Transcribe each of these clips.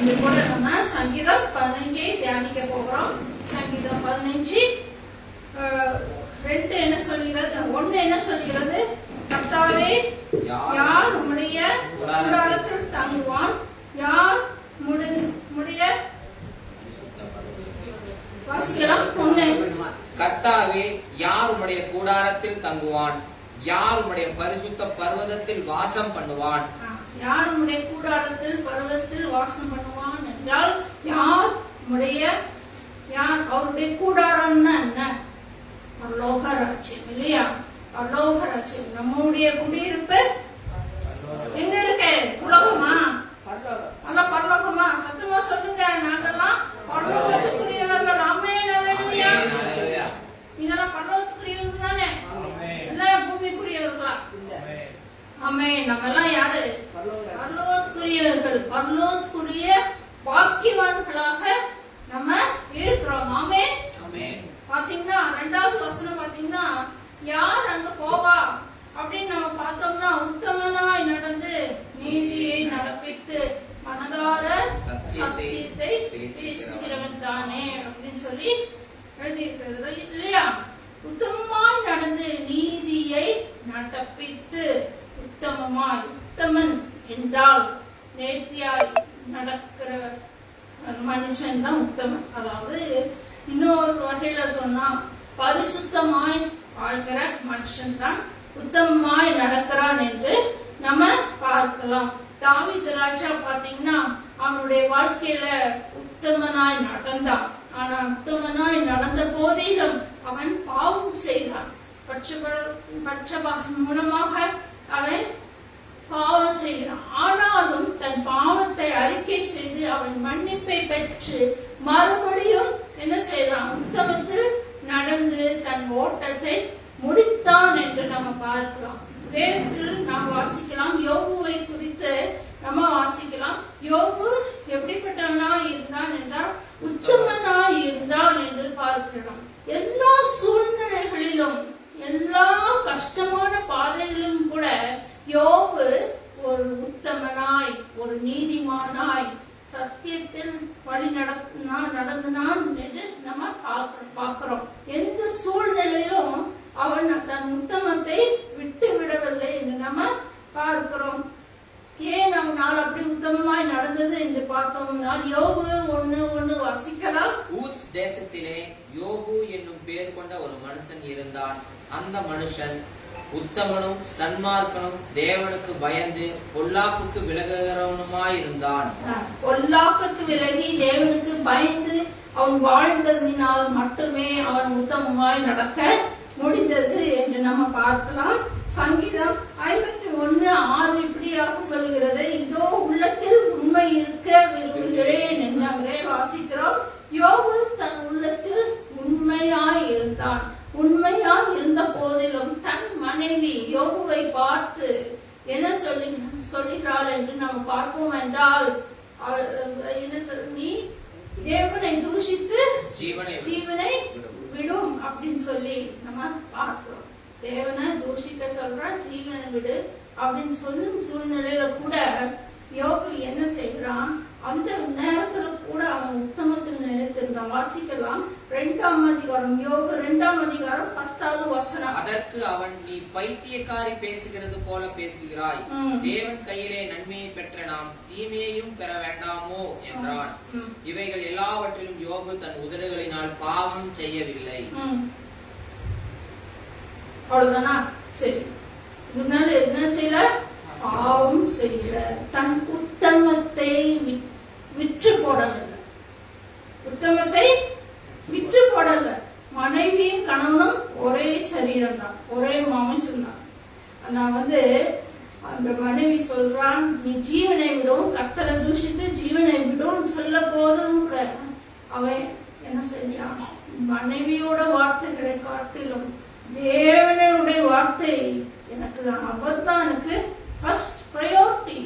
இன்று கூட நம்ம சங்கீதம் 15 தியானிக்க போகிறோம். சங்கீதம் 15 2 என்ன சொல்கிறது? 1 என்ன சொல்கிறது? கர்த்தாவே, யார் உம்முடைய கூடாரத்தில் தங்குவான்? யார் உம்முடைய வாசிக்கலாம். 1 கர்த்தாவே, யார் உம்முடைய கூடாரத்தில் தங்குவான்? யார் உம்முடைய பரிசுத்த பர்வதத்தில் வாசம் பண்ணுவான்? யார் உம்முடைய கூடாரத்தில் பர்வதத்தில் வாசம் பண்ணுவான் என்றால் யார் அவருடைய கூடாரம்னா என்ன? பரலோக ராஜ்யம் இல்லையா? பரலோக ராஜ்யம். நம்முடைய குடியிருப்பு எங்க இருக்கு? உலகமா? அல்ல, பரலோகமா? சத்தமா சொல்லுங்க. நாங்கெல்லாம் பரலோகத்துக்குரியவர்கள். ஆமென், அல்லேலூயா. இதெல்லாம் பரலோகத்துக்குரியவர்கள் தானே? இல்ல பூமிக்குரியவர்களா? ஆமென். நம்ம எல்லாம் யாரு? பரலோகத்துக்குரியவர்கள். பரலோகத்துக்குரிய பாக்கியவான்களாக நம்ம இருக்கிறோம். ஆமென். பாத்தீங்கன்னா 2வது வசனம் பாத்தீங்கன்னா, யார் அங்க போவா அப்படின்னு நம்ம பார்த்தோம்னா, உத்தமனாய் நடந்து நீதியை நடப்பித்து மனதார சத்தியத்தை பேசுகிறவன் தானே அப்படின்னு சொல்லி எழுதியிருக்கிறது இல்லையா? உத்தமமாய் நடந்து நீதியை நடப்பித்து, உத்தமமாய், உத்தமன் என்றால் நேர்த்தியாய் நடக்கிற மனுஷன் தான் உத்தமன். அதாவது இன்னொரு வகையில சொன்னா, பரிசுத்தமாய் வாழ்கிற மனுஷன் தான் உத்தமமாய் நடக்கிறான் என்று நம்ம பார்க்கலாம். தாவீது ராஜா பாத்தீங்கன்னா அவனுடைய வாழ்க்கையில உத்தமனாய் நடந்தான். ஆனா உத்தமனாய் நடந்த போதிலும் அவன் பாவம் செய்தான். மூலமாக அவன் பாவம் செய்கிறான். ஆனாலும் தன் பாவத்தை அறிக்கை செய்து அவன் மன்னிப்பை பெற்று மறுபடியும் என்ன செய்தான்? உத்தமத்தில் நடந்து தன் ஓட்டத்தை முடித்தான் என்று நம்ம பார்க்கலாம். வேதத்தில் நாம் வாசிக்கலாம். யோபுவை குறித்து நம்ம வாசிக்கலாம். யோபு எப்படிப்பட்டவனாய் இருந்தான் என்றால் உத்தமனாய் இருந்தான் என்று பார்க்கிறோம். எல்லா சூழ்நிலைகளிலும், எல்லா கஷ்டமான பாதைகளிலும் கூட யோபு ஒரு உத்தமனாய், ஒரு நீதிமானாய், சத்தியத்தில் வழி நடந்தான் என்று நம்ம பார்க்கிறோம். எந்த சூழ்நிலையிலும் அவன் தன் உத்தமத்தை விட்டு விடவில்லை என்று நம்ம பார்க்கிறோம். ஏன் அவனால் அப்படி உத்தமமாய் நடந்தது என்று பார்த்தோம்னா, யோபு 1:1 வாசிக்கலாம். ஊத்ஸ் தேசத்திலே யோபு என்னும் பெயர் கொண்ட ஒரு மனுஷன் இருந்தான். அந்த மனுஷன் உத்தமனும் சன்மார்க்கனும், தேவனுக்கு பயந்து பொல்லாப்புக்கு விலகுகிறவனுமாயிருந்தான். பொல்லாப்புக்கு விலகி தேவனுக்கு பயந்து அவன் வாழ்ந்ததினால் மட்டுமே அவன் உத்தமமாய் நடக்க முடிந்தது என்று நம்ம பார்க்கலாம். சங்கீதம் 51:6 இப்படியாக சொல்கிறது. இதோ உள்ளத்தில் உண்மை இருக்க விரும்புகிறேன் என்று வாசிக்கிறோம். யோபு தன் உள்ளத்தில் உண்மையாய் இருந்தான். உண்மையாய் இருந்த போதிலும் தன் மனைவி யோபுவை பார்த்து என்ன சொல்லுகிறாள் என்று நம்ம பார்ப்போம் என்றால், என்ன நீ தேவனை தூஷித்து ஜீவனை விடும் அப்படின்னு சொல்லி நம்ம பார்க்கிறோம். தேவனை தூஷிக்க சொல்றான், ஜீவனை விடு அப்படின்னு சொல்லும் சூழ்நிலையில கூட யோபு என்ன செய்கிறான்? அந்த நேரத்துல கூட அவன் உத்தமத்தில் நிலைத்திருந்தான். வாசிக்கலாம். 2ஆம் அதிகாரம், யோபு 2ஆம் அதிகாரம் 10வது வசனம். அதற்கு அவன், நீ பைத்தியக்காரி பேசுகிறது போல பேசுகிறாய். தேவன் கையிலே நன்மையை பெற்ற நாம் தீமையையும் பெற வேண்டாமோ என்றான். இவைகள் எல்லாவற்றிலும் யோபு தன் உதடுகளினால் பாவம் செய்யவில்லை. அவ்வளவுதானா? சரி, முன்னாடி என்ன செய்யல? பாவம் செய்யல. தன் உத்தமத்தை விற்று போடவில்லை. உத்தமத்தை விற்று போடல. மனைவியும் கணவனும் ஒரே சரீரம் தான், ஒரே மாமிசம் தான். நான் அந்த மனைவி சொல்றான், நீ ஜீவனை விடும், கர்த்தரை தூஷித்து ஜீவனை விடும் சொல்ல போதும் கூட அவன் என்ன செஞ்சான்? மனைவியோட வார்த்தைகளை காட்டிலும் தேவனுடைய வார்த்தை எனக்கு அவர் தான் எனக்கு ஃபர்ஸ்ட் ப்ரையாரிட்டி.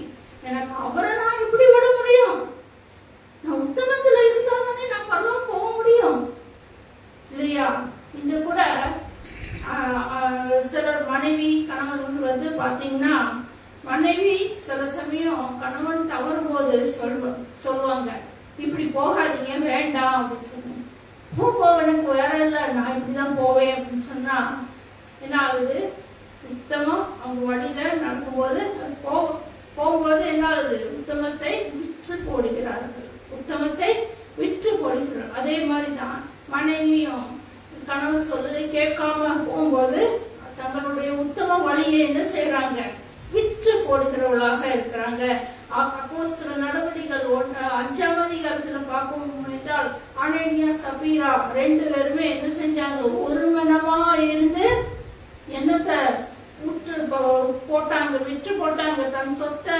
எனக்கு அவரை நான் எப்படி விட முடியும்? நான் உத்தமத்துல இருந்தா தானே நான் பரவாயில்ல போக முடியும் இல்லையா? இன்று கூட சிலர் மனைவி கணவன் பாத்தீங்கன்னா, மனைவி சில சமயம் கணவன் தவறும் போது சொல்லுவாங்க, போகாதீங்க, வேண்டாம் அப்படின்னு சொன்னேன். எனக்கு வேற இல்லை, நான் இப்படிதான் போவேன் அப்படின்னு சொன்னா என்ன ஆகுது? உத்தமம் அவங்க வழியில நடக்கும்போது போகும்போது என்ன ஆகுது? உத்தமத்தை விற்று போடுகிறார்கள், உத்தமத்தை விற்று போடுகிறார்கள். அதே மாதிரிதான் மனைவியும் கணவன் சொல்றதை கேட்காம போகும்போது தங்களுடைய உத்தம வழியை என்ன செய்யறாங்க? விற்று போடுகிறவர்களாக இருக்கிறாங்க. அப்போஸ்தல நடவடிக்கைகள் 5ஆம் அதிகாரத்துல பார்க்கணும் என்றால் அனனியா சபீரா 2 பேருமே என்ன செஞ்சாங்க? ஒரு மனமா இருந்து என்னத்தை போட்டாங்க, விற்று போட்டாங்க. தன் சொத்தை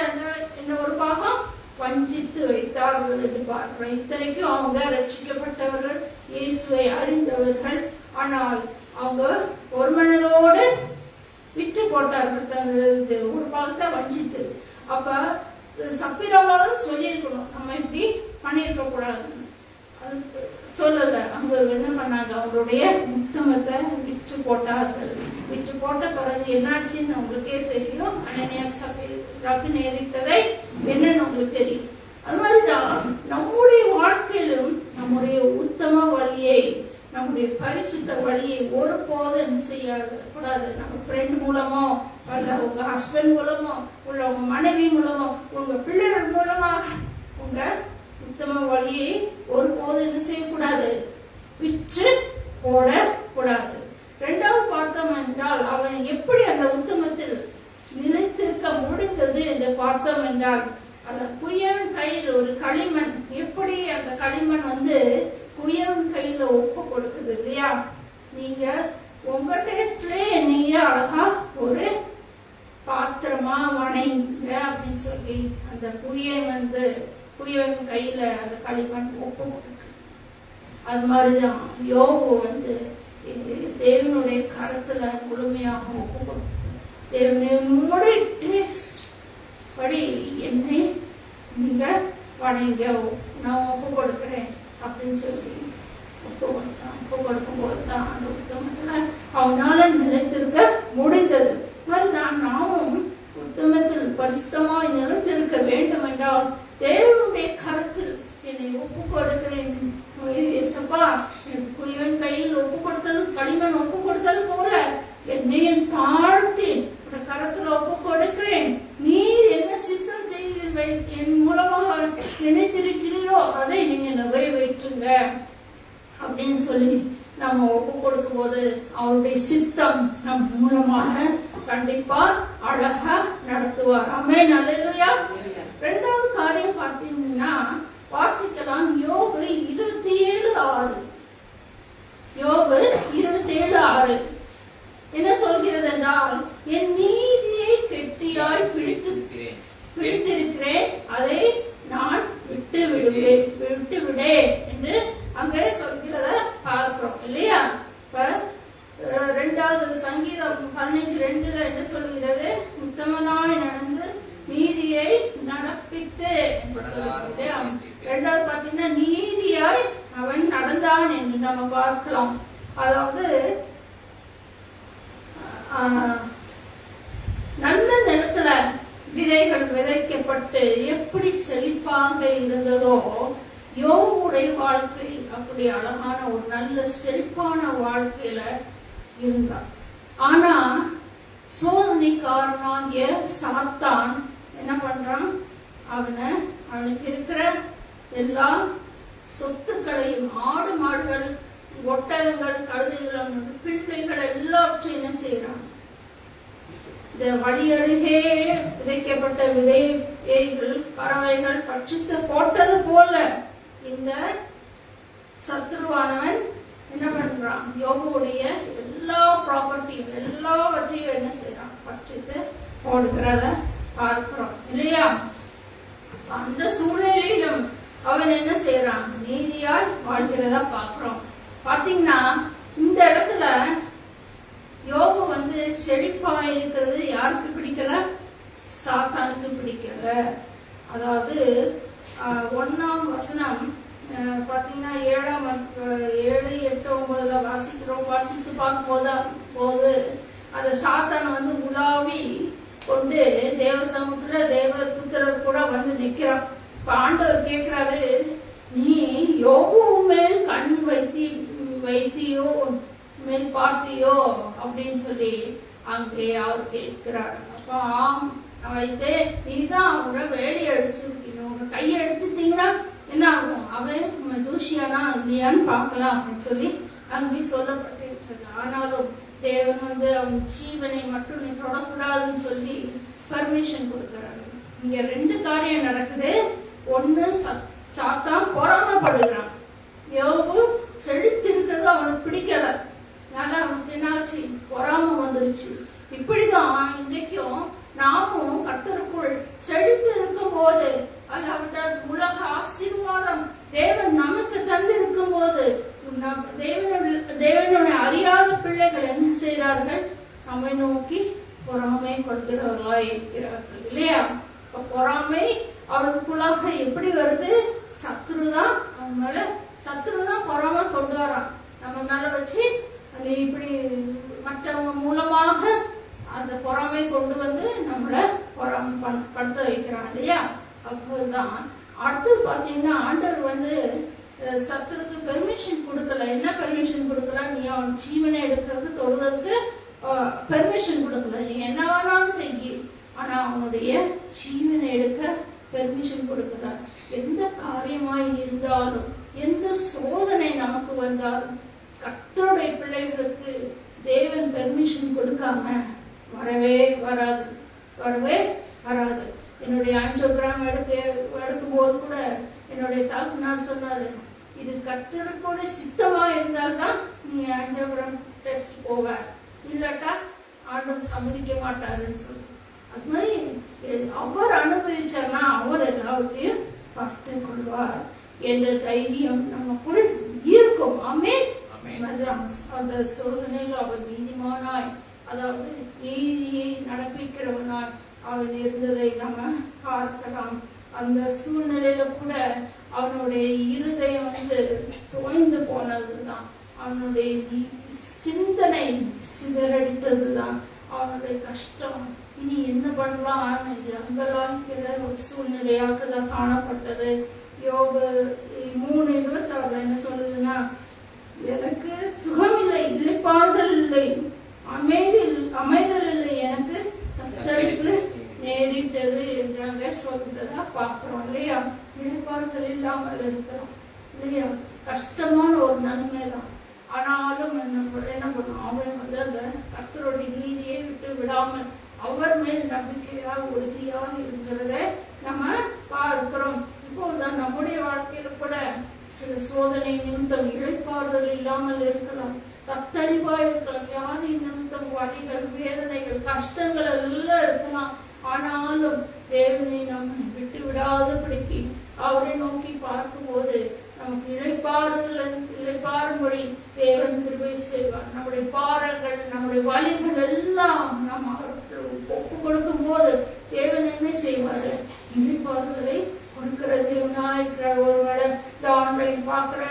என்ன ஒரு பாகம் வஞ்சித்து வைத்தார்கள் என்று பார்க்கிறோம். இத்தனைக்கும் அவங்க ரட்சிக்கப்பட்டவர்கள், இயேசுவை அறிந்தவர்கள். ஆனால் அவங்க ஒரு மனதோடு விற்று போட்டார்கள், தன் ஒரு பாகத்தை வஞ்சித்து. அப்ப சப்பீராவாலும் சொல்லியிருக்கணும், நம்ம இப்படி பண்ணியிருக்க கூடாது. அது சொல்லல. அவங்க என்ன பண்ணாங்க? அவங்களுடைய உத்தமத்தை விற்று போட்டார்கள். விற்று போட்ட பிறகு என்னாச்சுன்னு உங்களுக்கே தெரியும். அனனியா சப்பீராவுக்கு நேரிட்டதை என்னன்னு உங்களுக்கு தெரியும். அது மாதிரிதான் நம்முடைய வாழ்க்கையிலும் நம்முடைய உத்தம வழியை, நம்முடைய பரிசுத்த வழியை ஒருபோதும் என்ன செய்யக்கூடாது. நம்ம ஃப்ரெண்ட் மூலமோ அல்ல உங்க ஹஸ்பண்ட் மூலமோ உள்ள உங்க மனைவி மூலமோ உங்க பிள்ளைகள் மூலமாக உங்க உத்தம வழியை ஒருபோதும் என்ன செய்யக்கூடாது? விற்று போடக்கூடாது. 2வது பார்த்தோம் என்றால் அவன் எப்படி அந்த உத்தமத்தில் நிலைத்திருக்க முடிந்தது என்று பார்த்தோம் என்றால், அந்த குயவன் கையில் ஒரு களிமண், எப்படி அந்த களிமண் குயவன் கையில ஒப்பு கொடுக்குது இல்லையா? நீங்க உங்க டேஸ்ட்ல நீங்க அழகா ஒரு பாத்திரமா வணைங்க அப்படின்னு சொல்லி அந்த குயவன் கையில அந்த களிமண் ஒப்பு கொடுக்கு. அது மாதிரிதான் யோபு தேவனுடைய கருத்துல முழுமையாக ஒப்பு கொடுத்து, தேவனுடைய டேஸ்ட் படி என்னை நீங்க வணைங்க, நான் ஒப்பு கொடுக்கிறேன் அப்படின்னு சொல்லி ஒப்பு கொடுத்தான். ஒப்பு கொடுக்கும் போதுதான் அந்த உத்தமத்துல அவனால நிலைத்திருக்க முடிந்தது. மாதிரிதான் நாமும் உத்தமத்தில் பரிசுத்தமாய் நிலைத்திருக்க வேண்டும் என்றால் தேவனுடைய கருத்தில் என்னை ஒப்பு கொடுக்கிறேன். குயவன் கையில் ஒப்பு கொடுத்தது, களிமண் ஒப்பு கொடுத்தது போல என்னையும் தாழ்த்தி கரத்துல ஒப்பு கொடுக்கிறேன். நீர் என்ன சித்தம் செய்து என் மூலமாக நினைத்திருக்கிறீரோ அதை நீங்க நிறைவேற்றுங்க அப்படின்னு சொல்லி நம்ம ஒப்பு கொடுக்கும் போது அவருடைய சித்தம் நம் மூலமாக கண்டிப்பா அழகா நடத்துவார். ஆமென், அல்லேலூயா. 2வது காரியம் பார்த்தீங்கன்னா வாசிக்கலாம். யோபு 27:6. யோபு 27:6 என்ன சொல்கிறது என்றால், என் நீதியை கெட்டியாய் பிடித்திருக்கிறேன், அதை நான் விட்டு விடேன் என்று அங்கே சொல்கிறத பார்க்கிறோம் இல்லையா? இப்ப 2வது சங்கீதம் 15:2 என்ன சொல்கிறது? உத்தமனாய் நடந்து நீதியை நடப்பித்து. 2வது பாத்தீங்கன்னா நீதியாய் அவன் நடந்தான் என்று நம்ம பார்க்கலாம். அதாவது நல்ல நிலத்துல விதைகள் விதைக்கப்பட்டு எப்படி செழிப்பாக இருந்ததோ யோபுடைய வாழ்க்கை அப்படி அழகான ஒரு நல்ல செழிப்பான வாழ்க்கையில இருந்தான். ஆனா சோதனைக்காரனாகிய சாத்தான் என்ன பண்றான்? அவனுக்கு இருக்கிற எல்லா சொத்துக்களையும், ஆடு மாடுகள், ஒட்டகங்கள், கழுதைகள், பிள்ளைகள் எல்லாவற்றையும் என்ன செய்யறான்? இந்த வழி அருகே விதைக்கப்பட்ட விதைகள் பறவைகள் பட்சித்து போட்டது போல இந்த சத்துருவானவன் என்ன பண்றான்? யோபுடைய எல்லா ப்ராப்பர்ட்டியும் எல்லாவற்றையும் என்ன செய்யறான்? பட்சித்து போடுகிறத பார்க்கிறோம் இல்லையா? அந்த சூழ்நிலையிலும் அவன் என்ன செய்யறான்? நீதியாய் வாழ்கிறதா பார்க்கிறோம். பாத்தீங்கன்னா இந்த இடத்துல யோபு செழிப்பா இருக்கிறது யாருக்கு பிடிக்கல? சாத்தானுக்கு பிடிக்கல. அதாவது 1ஆம் வசனம் பாத்தீங்கன்னா 7, 8, 9 வாசித்து பார்க்கும்போது அந்த சாத்தான் உலாவி கொண்டு தேவ சமுத்திர தேவ புத்திரர் கூட நிக்கிறான். இப்ப ஆண்டவர் கேட்கிறாரு, நீ அப்படின்னு சொல்லி அங்கே அவர் கேட்கிறார். அப்ப ஆம் வைத்தே, நீதான் அவரோட வேலையை அடிச்சிருக்கீங்க, உங்க கையை எடுத்துட்டீங்கன்னா என்ன ஆகும், அவன் தூஷியானா இல்லையான்னு பார்க்கலாம் அப்படின்னு சொல்லி அங்கே சொல்லப்பட்டிருக்கிறது. ஆனாலும் தேவன் அவன் ஜீவனை மட்டும் நீ தொடக்கூடாதுன்னு சொல்லி பர்மிஷன் கொடுக்கிறாரு. இங்க 2 காரியம் நடக்குது. ஒண்ணு, சாத்தான் பொறாமப்படுகிறான். யோபு செழித்திருக்கிறது அவனுக்கு பிடிக்கல, அதனால அவனுக்கு என்னாச்சு, பொறாம வந்துருச்சு. இப்படிதான் இன்றைக்கும் நாமும் கர்த்தருக்குள் செழித்து இருக்கும் போது, அல்லாவிட்டால் உலக ஆசீர்வாதம் தேவன் நமக்கு தந்து இருக்கும் போது, தேவனுடைய அறியாத பிள்ளைகள் என்ன செய்கிறார்கள், நம்மை நோக்கி பொறாமை கொள்கிறவர்களாய் இருக்கிறார்கள் இல்லையா? பொறாமை அவர்களுக்குள்ளாக எப்படி வருது, சத்துருதான் அவங்க மேல, சத்துருதான் பொறாமை கொண்டு வரான் நம்ம மேல வச்சு, அது இப்படி மற்றவங்க மூலமாக அந்த பொறாமை கொண்டு வந்து நம்மள பொறாமை படுத்த வைக்கிறான் இல்லையா? அப்போதான் அடுத்து பாத்தீங்கன்னா ஆண்டவர் சத்துருக்கு பெர்மிஷன் கொடுக்கல. என்ன பெர்மிஷன் கொடுக்கல, நீ அவன் ஜீவனை எடுக்கிறது தொடுவதற்கு பெர்மிஷன் கொடுக்கல, நீ என்ன வேணாலும் செய்ய, ஆனா அவனுடைய ஜீவனை எடுக்க பெர்மிஷன் கொடுக்கிறார். எந்த காரியமாய் இருந்தாலும், எந்த சோதனை நமக்கு வந்தாலும், கர்த்தருடைய பிள்ளைகளுக்கு தேவன் பெர்மிஷன் கொடுக்காம வரவே வராது, வரவே வராது. என்னுடைய ஆஞ்சியோகிராம் எடுக்கும் போது கூட என்னுடைய தாக்குனார் சொன்னாரு, இது கர்த்தருக்கோட சித்தமா இருந்தால்தான் நீ ஆஞ்சியோகிராம் டெஸ்ட் போவ, இல்லாட்டா ஆண்டவர் சம்மதிக்க மாட்டாருன்னு சொல்லி. அது மாதிரி அவர் அனுபவிச்சார்னா அவர் எல்லாவற்றையும் பார்த்து கொள்வார் என்ற தைரியம் நமக்குள் இருக்கும். ஆமென். அந்த சோதனையில் அவர் நீதிமானாய், அதாவது நீதியை நடப்பிக்கிறவனாய் அவன் இருந்ததை நம்ம பார்க்கலாம். அந்த சூழ்நிலையில கூட அவனுடைய இருதயம் தோய்ந்து போனதுதான், அவனுடைய சிந்தனை சிதறடித்ததுதான், அவனுடைய கஷ்டம் இனி என்ன பண்ணலாம் என்று அங்கலாய்க்கிற ஒரு சூழ்நிலையாக தான் காணப்பட்டது. யோபு 3:26 என்ன சொல்லுதுன்னா, எனக்கு சுகமில்லை, இளைப்பாறுதல் இல்லை, அமைதல் இல்லை, எனக்கு தத்தளிப்பு நேரிட்டது என்றாங்க சொல்றதா பார்க்கிறோம் இல்லையா? இளைப்பாறுதல் இல்லாமல் இருக்கிறோம் இல்லையா? கஷ்டமான ஒரு நன்மைதான். ஆனாலும் என்ன பண்ணும், அவன் அந்த கர்த்தருடைய நீதியை விட்டு விடாமல் அவர் மேல் நம்பிக்கையா உறுதியாக இருக்கிறத நம்ம பார்க்கிறோம். இப்போதுதான் நம்முடைய வாழ்க்கையில கூட சில சோதனை நிமித்தம் இளைப்பாறுதல் இல்லாமல் இருக்கலாம், தத்தளிப்பா இருக்கலாம், வியாதி நிமித்தம் வலிகள், வேதனைகள், கஷ்டங்கள் எல்லாம் இருக்கலாம். ஆனாலும் தேவனை நம்ம விட்டு விடாதபடிக்கு அவரை நோக்கி பார்க்கும்போது நமக்கு இளைப்பாறும்படி தேவன் கிருபை செய்வார். நம்முடைய பாரங்கள், நம்முடைய வலிகள் எல்லாம் நம்ம ஒப்பு கொடுக்கும் போது தேவன் என்ன செய்வாரு, இளைப்பாறுதலை கொடுக்கிற தேவனா இருக்கிறார். ஒருவேளை இந்த ஆன்லைன் பார்க்கிற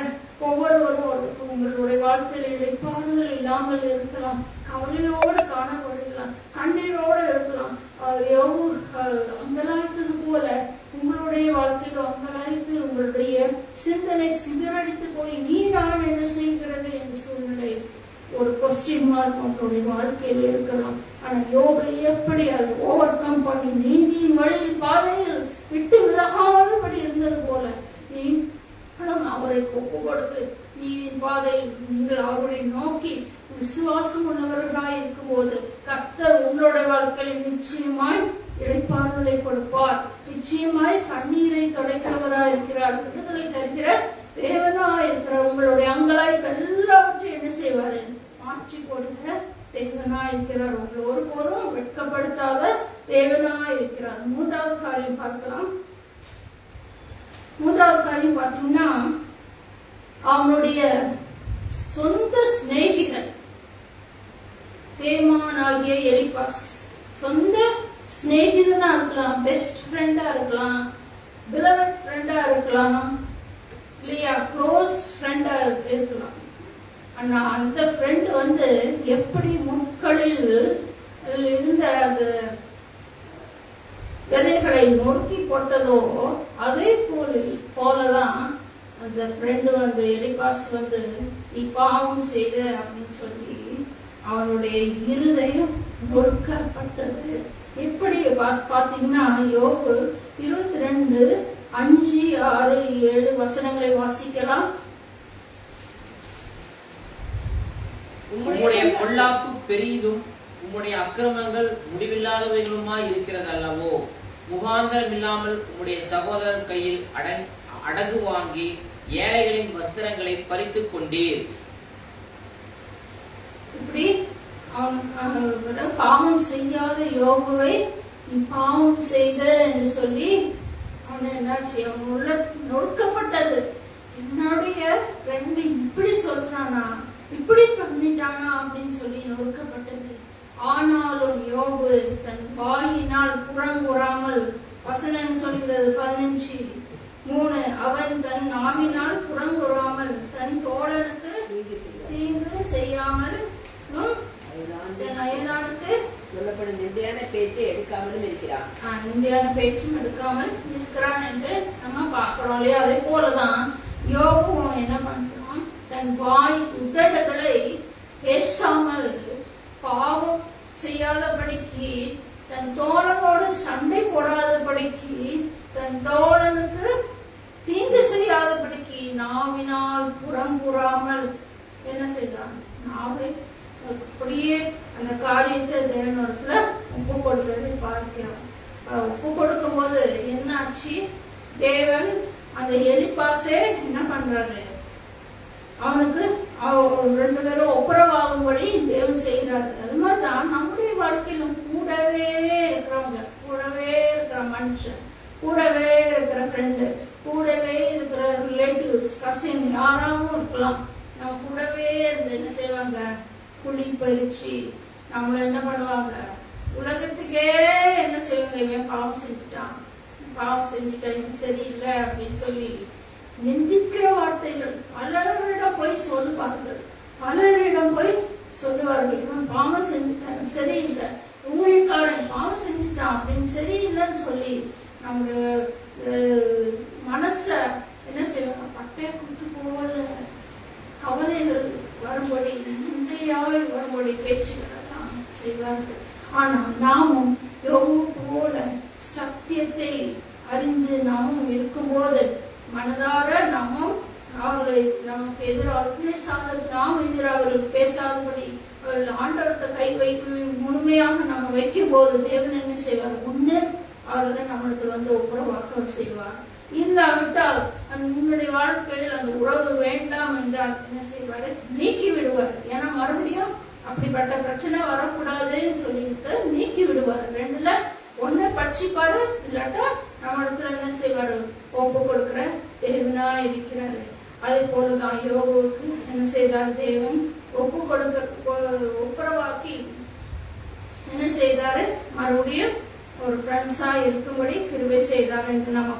ஒவ்வொருவரும் உங்களுடைய வாழ்க்கையில் இளைப்பாறுதல் இல்லாமல் இருக்கலாம், கவலையோடு காணப்படுகலாம், கண்ணீரோடு இருக்கலாம். அங்கலாய்த்தது போல உங்களுடைய வாழ்க்கையில அங்கலாய்த்து உங்களுடைய சிந்தனை சிதறடித்து போய் நான் என்ன செய்கிறது என்ற சூழ்நிலை ஒரு கொஸ்டின் மார்க் உங்களுடைய வாழ்க்கையில இருக்கலாம். ஆனா யோபை எப்படி அதை ஓவர் கம் பண்ணி நீதியின் வழியில் பாதையில் விட்டு விலகாதபடி இருந்தது போல நீங்களும் அவரை ஒப்பு கொடுத்து நீதியின் பாதையில் நீங்கள் அவரை நோக்கி விசுவாசம் உள்ளவர்களாய் இருக்கும் போது கர்த்தர் உங்களுடைய வாழ்க்கையில் நிச்சயமாய் இளைப்பாறுதலை கொடுப்பார், நிச்சயமாய் கண்ணீரை தொடைக்கிறவராய் இருக்கிறார், விடுதலை தருகிற தேவனாய் இருக்கிறார். உங்களுடைய அங்கலாய்ப்பு எல்லாவற்றையும் என்ன செய்வாரு, மாற்றி போடுகிற தேவனாய் இருக்கிறார். உங்களை ஒருபோதும் வெட்கப்படுத்தாத தேவனாய் இருக்கிறார். 3வது காரியம் பார்க்கலாம். 3வது காரியம் பார்த்தீங்கன்னா, அவனுடைய சொந்த சிநேகிதன் தேமானாகிய எலிபாஸ், சொந்த சிநேகிதனா இருக்கலாம், பெஸ்ட் ஃப்ரெண்டா இருக்கலாம், பிலவட் ஃப்ரெண்டா இருக்கலாம், இல்லையா க்ளோஸ் ஃப்ரெண்டா இருக்கலாம். ஆனா அந்த ஃப்ரெண்ட் எப்படி முட்களில் இருந்த அந்த விதைகளை நொறுக்கி போட்டதோ அதே போலதான் அந்த ஃப்ரெண்டு எலிபாஸ் நீ பாவம் செய்த அப்படின்னு சொல்லி அவனுடைய இருதயம் நொறுக்கப்பட்டது. எப்படி பாத்தீங்கன்னா யோபு 22 5, 6, 7 வசனங்களை வாசிக்கலாம். உம்முடைய பொல்லாப்பு பெரிதும் உம்முடைய அக்கிரமங்கள் முடிவில்லாதவைகளுமாய் இருக்கிறது அல்லவோ. முகாந்திரம் இல்லாமல் உம்முடைய சகோதரர் கையில் அடகு வாங்கி ஏழைகளின் வஸ்திரங்களை பறித்துக் கொண்டீர். இப்படி அவன் பாவம் செய்யாத யோபுவை பாவம் செய்த என்று சொல்லி அவன் என்னாச்சு, அவன் உள்ள நொறுக்கப்பட்டது. என்னுடைய ஃப்ரெண்டு இப்படி சொல்றானா, இப்படி பண்ணிட்டானா அப்படின்னு சொல்லி நொறுக்கப்பட்டது. ஆனாலும் யோபு தன் வாயினால் புறங்குறாமல், வசனம் சொல்கிறது 15:3, அவன் தன் நாவினால் புறங்குறாமல் தன் தோழனுக்கு தீங்கு செய்யாமல் அயலானுக்கு சொல்லப்படும் நிந்தையான பேச்சை எடுக்காமலும் இருக்கிறான். நிந்தையான பேச்சும் எடுக்காமல் இருக்கிறான் என்று நம்ம பார்க்கிறோம் இல்லையா. அதே போலதான் யோபுவும் என்ன பண்றான், தன் வாய் உதடுகளை பேசாமல் பாவம் செய்யாதபடிக்கு, தன் தோழனோடு சண்டை போடாதபடிக்கு, தன் தோழனுக்கு தீங்கு செய்யாதபடிக்கு நாவினால் புறம்புறாமல் என்ன செய்தான், நாவை அப்படியே அந்த காரியத்தை தேவனிடத்துல ஒப்பு கொடுக்கிறதை பார்க்கிறோம். ஒப்பு கொடுக்கும் போது என்னாச்சு, தேவன் அந்த எலிப்பாசே என்ன பண்றாரு, அவனுக்கு 2 பேரும் ஒப்புரவாகும்படி தேவன் செய்யறாரு. அது மாதிரிதான் நம்முடைய வாழ்க்கையில கூடவே இருக்கிறவங்க, கூடவே இருக்கிற மனுஷன், கூடவே இருக்கிற ஃப்ரெண்டு, கூடவே இருக்கிற ரிலேட்டிவ்ஸ், கசின் யாராவும் இருக்கலாம். நம்ம கூடவே இருந்து என்ன செய்வாங்க, குழி பறிச்சு நம்மள என்ன பண்ணுவாங்க, உலகத்துக்கே என்ன செய்வாங்க, இவன் பாவம் செஞ்சுட்டான், பாவம் செஞ்சுட்டான், இவன் சரியில்லை அப்படின்னு சொல்லி நிந்திக்கிற வார்த்தைகள் பலரிடம் போய் சொல்லுவார்கள். இவன் பாவம் செஞ்சுட்டான், சரியில்லை, ஊழியக்காரன் பாவம் செஞ்சுட்டான் அப்படின்னு சரியில்லைன்னு சொல்லி நம்முடைய மனச என்ன செய்வாங்க, பட்டைய குத்து போல கவலைகள் வரும்படி, நிந்தையாய் வரும்படி பேச்சுகள் செய்வார்கள். ஆனால் நாமும் யோபு போல சத்தியத்தை அறிந்து நாமும் இருக்கும்போது மனதார நாமும் அவர்களை நமக்கு எதிராக பேசாத, நாம் எதிராக அவர்கள் பேசாதபடி அவர்கள் ஆண்டவர்கிட்ட கை வைக்க முழுமையாக நாம் வைக்கும் போது தேவன் என்ன செய்வார், ஒண்ணு அவர்களை நம்மிடத்தில் வந்து ஒப்புரவாக்கம் செய்வார். இல்லாவிட்டால் உன்னுடைய வாழ்க்கையில் அந்த உறவு வேண்டாம் என்றால் என்ன செய்வாரு, நீக்கி விடுவார். ஏன்னா மறுபடியும் அப்படிப்பட்ட பிரச்சனை வரக்கூடாதுன்னு சொல்லிட்டு நீக்கி விடுவார். 2ல 1 பட்சிப்பாரு, இல்லாட்டா நம்ம இடத்துல என்ன செய்வாரு, ஒப்பு கொடுக்கிற தேவனா இருக்கிறாரு. அதே போலதான் யோபுவுக்கு என்ன செய்தார், தேவன் ஒப்புரவாக்கி என்ன செய்தாரு, மறுபடியும் ஒரு ஃப்ரெண்ட்ஸா இருக்கும்படி கிருபை செய்தார் என்று நம்ம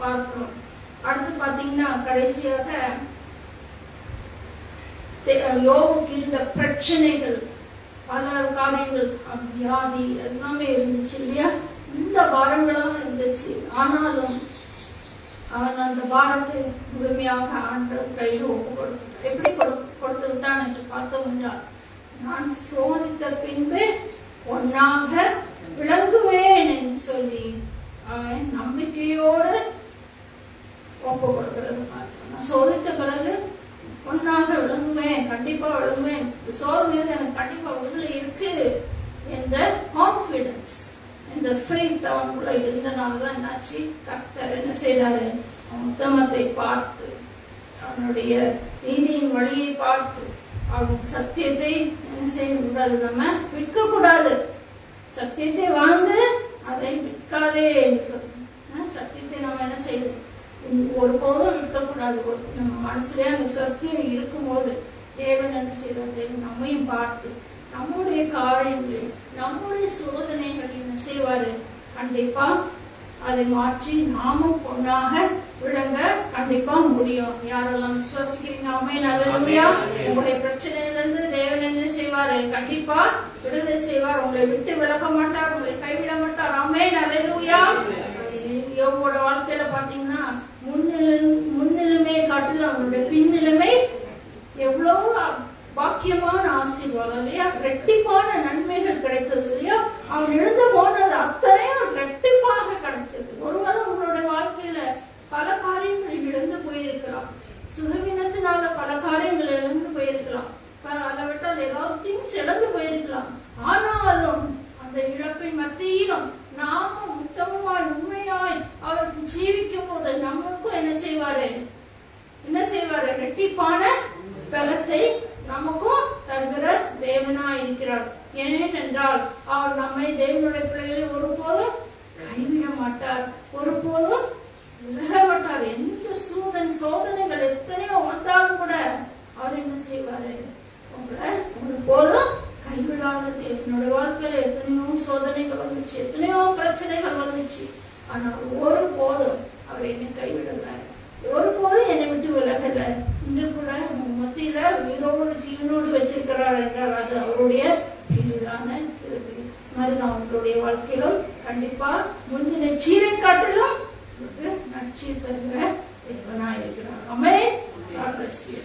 பார்க்கிறோம். அடுத்து பாத்தீங்கன்னா கடைசியாக யோபுக்கு இருந்த பிரச்சனைகள், பல காரியங்கள், வியாதி எல்லாமே இருந்துச்சு இல்லையா, இந்த பாரங்களும் இருந்துச்சு. ஆனாலும் அவன் அந்த பாரத்தை முழுமையாக ஆண்டவர் கையில் ஒப்பு கொடுத்துட்டான். எப்படி கொடுத்து விட்டான் என்று பார்த்தோம் என்றால், நான் சோதித்த பின்பு ஒன்னாக விளங்குவேன் என்று சொல்லி அவன் நம்பிக்கையோடு ஒப்பு கொடுக்கிறது பார்த்தோம். நான் சோதித்த பிறகு ஒன்னாக விளங்குவேன், கண்டிப்பா விளங்குவேன், சோதனை எனக்கு கண்டிப்பா விடுதலை இருக்கு என்ற கான்பிடன்ஸ், இந்த ஃபெய்த் அவனுக்குள்ள இருந்தனாலதான் என்னாச்சு, கர்த்தர் என்ன செய்தாரு, அவன் உத்தமத்தை பார்த்து, அவனுடைய நீதியின் வழியை பார்த்து, அவன் சத்தியத்தை என்ன செய்யக்கூடாது, நம்ம விற்க கூடாது, சத்தியத்தை வாங்கு அதை விற்காதே சொல்லு. சத்தியத்தை நம்ம என்ன செய்யணும், ஒருபோதும் விற்கக்கூடாது. நம்ம மனசுலயே அந்த சத்தியம் இருக்கும்போது தேவன் என்ன செய்யறார், தேவன் நம்மையும் பார்த்து நம்முடைய காரியங்களை, நம்முடைய சோதனைகளை என்ன செய்வாரு, கண்டிப்பா அதை மாற்றி நாமும் பொண்ணாக விளங்க கண்டிப்பா முடியும். யாரெல்லாம் விசுவாசிக்கிறீங்க, ஆமென், அல்லேலூயா. உங்களுடைய பிரச்சனையில இருந்து தேவன் என்ன செய்வாரு, கண்டிப்பா விடுதலை செய்வார். உங்களை விட்டு விலக மாட்டார், உங்களை கைவிட மாட்டார். ஆமென், அல்லேலூயா. யோபோட வாழ்க்கையில பாத்தீங்கன்னா முன்னிலைமை காட்டிலும் அவனுடைய பின்னிலைமை எவ்வளவு பாக்கியமான ஆசீர்வாதம் இல்லையா. சுகவீனத்தினால பல காரியங்கள் இழந்து போயிருக்கலாம், அளவிட்டால் ஏதாவது திங்ஸ் இழந்து போயிருக்கலாம். ஆனாலும் அந்த இழப்பின் மத்தியிலும் நாமும் உத்தமமாய் உண்மையாய் அவருக்கு ஜீவிக்கும் போது நமக்கும் என்ன செய்வாரு, ரெட்டிப்பான பலத்தை நமக்கும் தருகிற தேவனாய் இருக்கிறார். ஏனென்றால் அவர் நம்மை தேவனுடைய பிள்ளைகளை ஒருபோதும் கைவிட மாட்டார், ஒருபோதும் விலக மாட்டார். எந்த சோதனைகள் எத்தனையோ வந்தாலும் கூட அவர் என்ன செய்வாரு, உங்களை ஒருபோதும் கைவிடாதது. என்னுடைய வாழ்க்கையில எத்தனையோ சோதனைகள் வந்துச்சு, எத்தனையோ பிரச்சனைகள் வந்துச்சு. ஆனால் ஒருபோதும் அவர் என்னை கைவிடல, ஒருபோதும் என்னை விட்டு விலகல. இன்று கூட மத்தியில உயிரோடு ஜீவனோடு வச்சிருக்கிறார் என்றால் அது அவருடைய பெரிதான கிருபை. மாதிரிதான் அவங்களுடைய வாழ்க்கையிலும் கண்டிப்பா முந்தின சீரை காட்டிலும் நற்சீர் தருகிற தேவனாய் இருக்கிறார். ஆமென். God bless you.